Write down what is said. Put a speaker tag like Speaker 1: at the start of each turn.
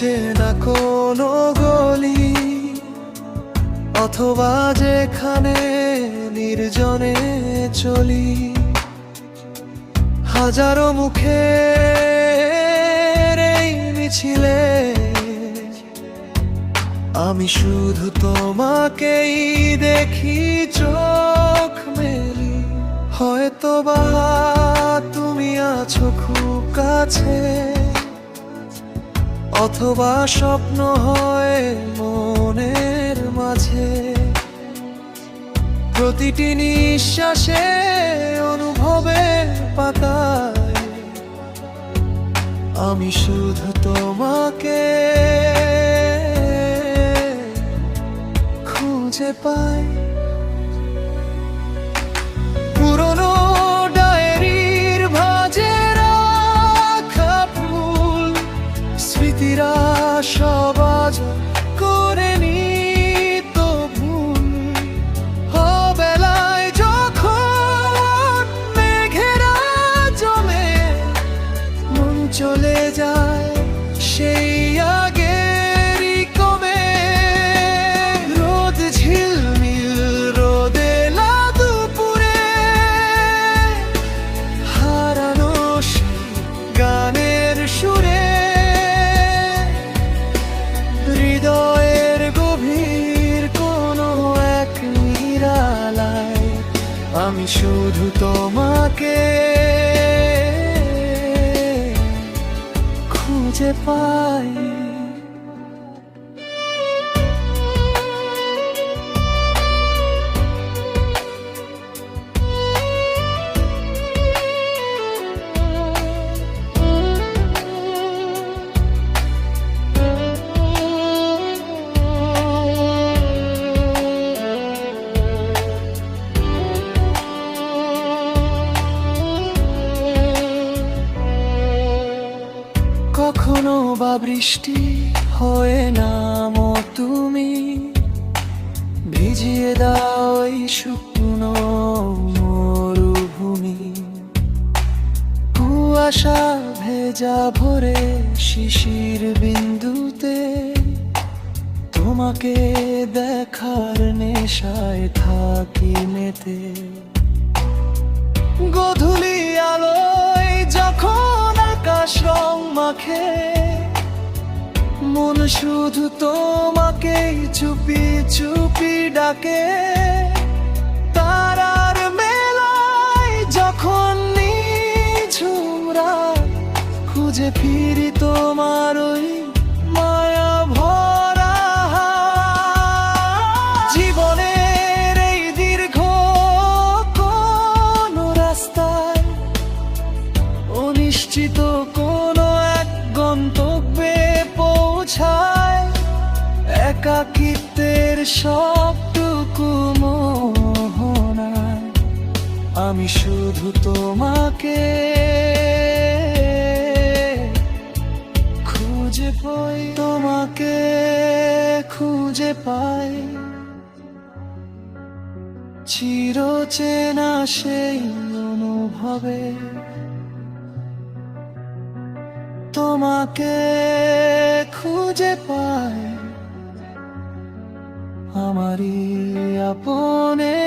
Speaker 1: অচেনা কোনো গলি, অথবা যেখানে নির্জনে চলি, হাজারো মুখের এই মিছিলে আমি শুধু তোমাকেই দেখি চোখ মেলি। হয়তোবা তুমি আছো খুব কাছে, অথবা স্বপ্ন হয় মনের মাঝে। প্রতিটি নিঃশ্বাসে অনুভবের পাতায় আমি শুধু তোমাকে খুঁজে পাই। পুরনো ডায়েরির ভাঁজে রাখা ফুল, স্মৃতিরা সব আজ করে নিত ভুল। বেলায় যখন মেঘেরা জমে মন চলে যায় সেই আগেরই কমে। রোদ ঝিলমিল রোদেলা দুপুরে হারানো সেই গানের সুরে, হৃদয়ের গভীর কোনো এক নিরালায় আমি শুধু তোমাকে খুঁজে পাই। কখনো বা বৃষ্টি হয়ে নামো তুমি, ভিজিয়ে দাও এই শুকনো মরুভূমি। কুয়াশা ভেজা ভরে শিশির বিন্দুতে তোমাকে দেখার নেশায় থাকি মেতে। গোধূলি আলোয় যখন আকাশ রং মাখে মন শুধু তোমাকেই চুপি চুপি ডাকে। তারার মেলায় যখন নিঝুম রাত খুঁজে ফিরি তোমার ওই মায়া ভরা হাত। জীবনের এই দীর্ঘ কোনো রাস্তায় অনিশ্চিত কোনো এক গন্তব্যে পৌঁছায়, একাকিত্বের সবটুকু মোহনায় আমি শুধু তোমাকে খুঁজে পাই। তোমাকে খুঁজে পাই চিরচেনা সেই অনুভবে। তোমাকে খুঁজে পাই আমারই আপনে